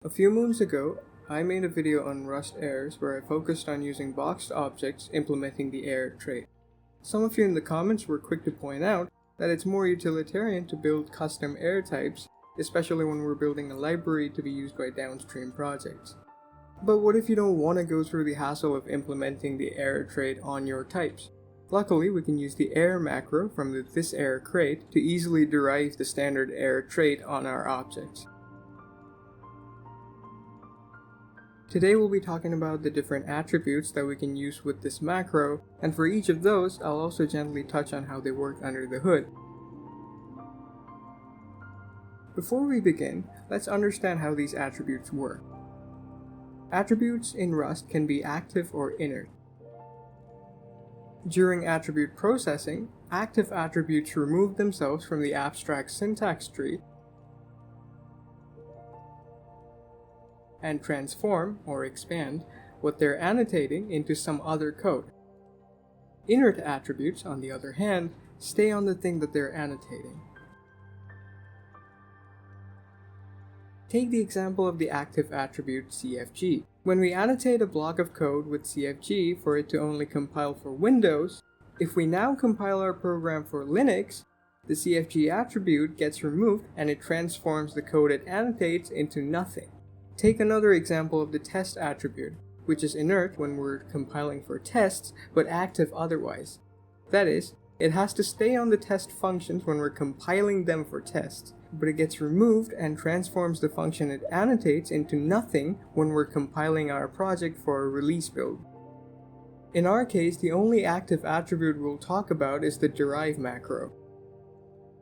A few moons ago, I made a video on Rust errors where I focused on using boxed objects implementing the error trait. Some of you in the comments were quick to point out that it's more utilitarian to build custom error types, especially when we're building a library to be used by downstream projects. But what if you don't want to go through the hassle of implementing the error trait on your types? Luckily, we can use the error macro from the thiserror crate to easily derive the standard error trait on our objects. Today we'll be talking about the different attributes that we can use with this macro, and for each of those, I'll also gently touch on how they work under the hood. Before we begin, let's understand how these attributes work. Attributes in Rust can be active or inert. During attribute processing, active attributes remove themselves from the abstract syntax tree and transform, or expand, what they're annotating into some other code. Inert attributes, on the other hand, stay on the thing that they're annotating. Take the example of the active attribute CFG. When we annotate a block of code with CFG for it to only compile for Windows, if we now compile our program for Linux, the CFG attribute gets removed and it transforms the code it annotates into nothing. Take another example of the test attribute, which is inert when we're compiling for tests, but active otherwise. That is, it has to stay on the test functions when we're compiling them for tests, but it gets removed and transforms the function it annotates into nothing when we're compiling our project for a release build. In our case, the only active attribute we'll talk about is the derive macro.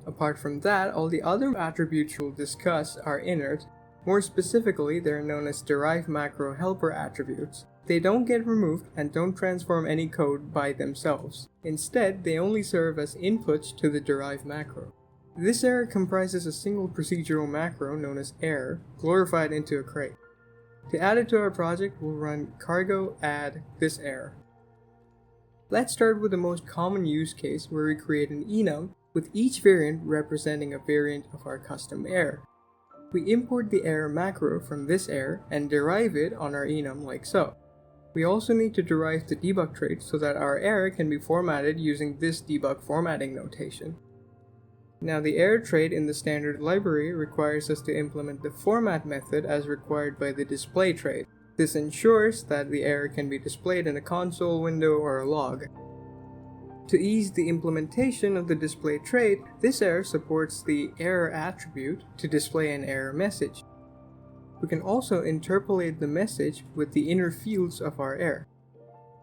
Apart from that, all the other attributes we'll discuss are inert. More specifically, they're known as derive macro helper attributes. They don't get removed and don't transform any code by themselves. Instead, they only serve as inputs to the derive macro. This error comprises a single procedural macro known as error, glorified into a crate. To add it to our project, we'll run cargo add thiserror. Let's start with the most common use case where we create an enum with each variant representing a variant of our custom error. We import the error macro from thiserror and derive it on our enum like so. We also need to derive the debug trait so that our error can be formatted using this debug formatting notation. Now, the error trait in the standard library requires us to implement the format method as required by the display trait. This ensures that the error can be displayed in a console window or a log. To ease the implementation of the display trait, thiserror supports the error attribute to display an error message. We can also interpolate the message with the inner fields of our error.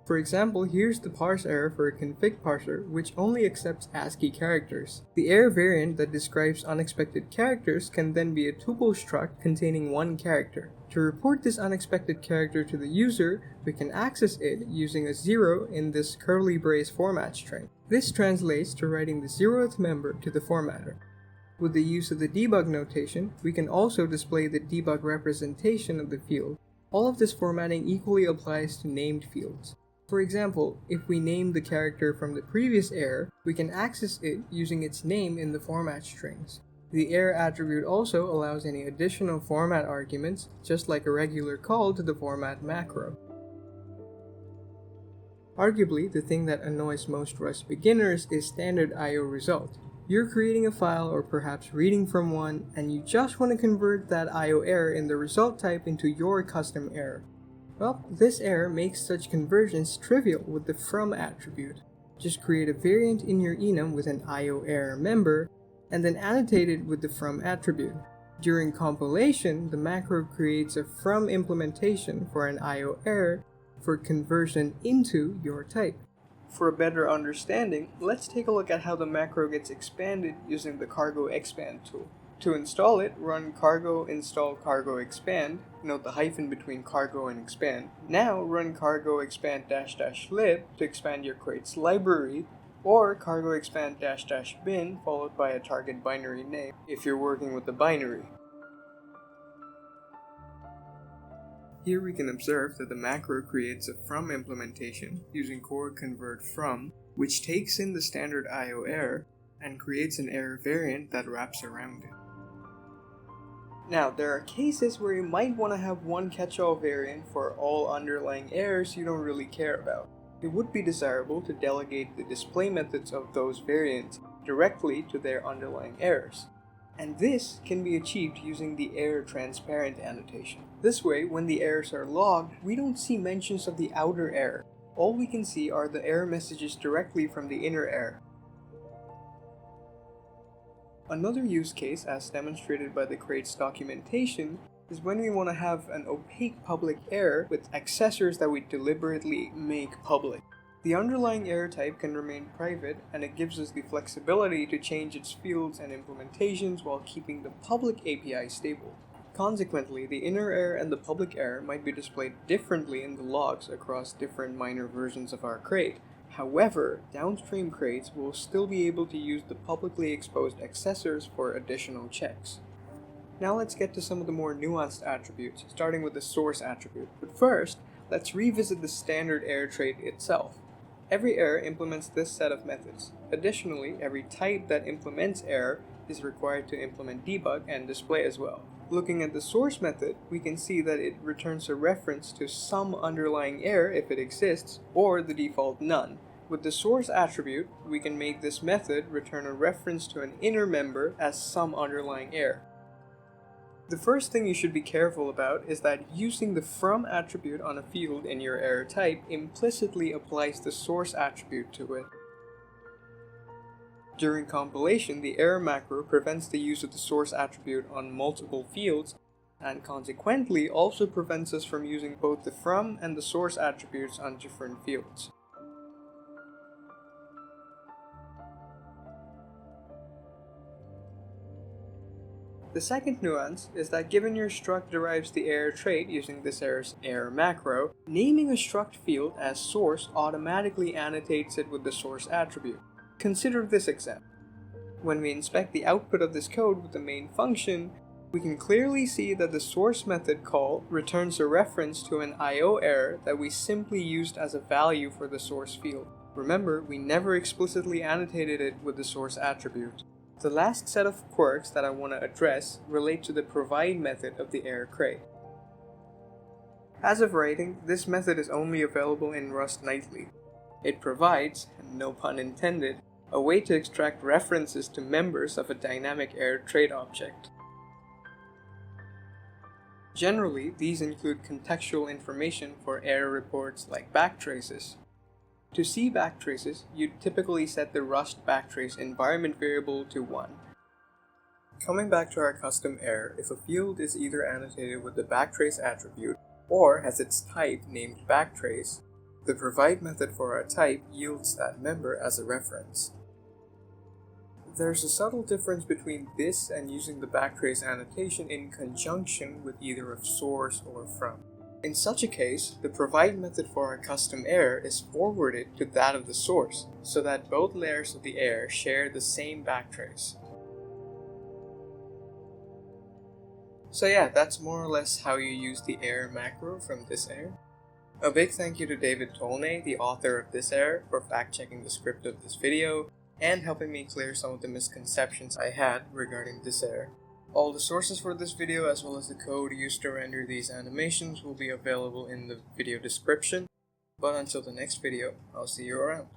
For example, here's the parse error for a config parser, which only accepts ASCII characters. The error variant that describes unexpected characters can then be a tuple struct containing one character. To report this unexpected character to the user, we can access it using a 0 in this curly brace format string. This translates to writing the 0th member to the formatter. With the use of the debug notation, we can also display the debug representation of the field. All of this formatting equally applies to named fields. For example, if we name the character from the previous error, we can access it using its name in the format strings. The error attribute also allows any additional format arguments, just like a regular call to the format macro. Arguably, the thing that annoys most Rust beginners is standard I/O result. You're creating a file or perhaps reading from one, and you just want to convert that I/O error in the result type into your custom error. Well, this error makes such conversions trivial with the from attribute. Just create a variant in your enum with an I/O error member, and then annotate it with the from attribute. During compilation, the macro creates a from implementation for an I/O error for conversion into your type. For a better understanding, let's take a look at how the macro gets expanded using the cargo expand tool. To install it, run cargo install cargo expand, note the hyphen between cargo and expand. Now run cargo expand --lib to expand your crate's library, or cargo expand --bin followed by a target binary name if you're working with the binary. Here we can observe that the macro creates a from implementation using core convert from, which takes in the standard I/O error and creates an error variant that wraps around it. Now, there are cases where you might want to have one catch-all variant for all underlying errors you don't really care about. It would be desirable to delegate the display methods of those variants directly to their underlying errors. And this can be achieved using the error transparent annotation. This way, when the errors are logged, we don't see mentions of the outer error. All we can see are the error messages directly from the inner error. Another use case, as demonstrated by the crate's documentation, is when we want to have an opaque public error with accessors that we deliberately make public. The underlying error type can remain private, and it gives us the flexibility to change its fields and implementations while keeping the public API stable. Consequently, the inner error and the public error might be displayed differently in the logs across different minor versions of our crate. However, downstream crates will still be able to use the publicly exposed accessors for additional checks. Now let's get to some of the more nuanced attributes, starting with the source attribute. But first, let's revisit the standard error trait itself. Every error implements this set of methods. Additionally, every type that implements error is required to implement debug and display as well. Looking at the source method, we can see that it returns a reference to some underlying error if it exists, or the default none. With the source attribute, we can make this method return a reference to an inner member as some underlying error. The first thing you should be careful about is that using the from attribute on a field in your error type implicitly applies the source attribute to it. During compilation, the error macro prevents the use of the source attribute on multiple fields, and consequently also prevents us from using both the from and the source attributes on different fields. The second nuance is that given your struct derives the error trait using this error macro, naming a struct field as source automatically annotates it with the source attribute. Consider this example. When we inspect the output of this code with the main function, we can clearly see that the source method call returns a reference to an IO error that we simply used as a value for the source field. Remember, we never explicitly annotated it with the source attribute. The last set of quirks that I want to address relate to the provide method of the error crate. As of writing, this method is only available in Rust nightly. It provides, and no pun intended, a way to extract references to members of a dynamic error trait object. Generally, these include contextual information for error reports like backtraces. To see backtraces, you'd typically set the Rust backtrace environment variable to 1. Coming back to our custom error, if a field is either annotated with the backtrace attribute or has its type named backtrace, the provide method for our type yields that member as a reference. There's a subtle difference between this and using the backtrace annotation in conjunction with either a source or from. In such a case, the provide method for our custom error is forwarded to that of the source, so that both layers of the error share the same backtrace. So yeah, that's more or less how you use the error macro from this error. A big thank you to David Tolnay, the author of this error, for fact-checking the script of this video, and helping me clear some of the misconceptions I had regarding this error. All the sources for this video as well as the code used to render these animations will be available in the video description. But until the next video, I'll see you around.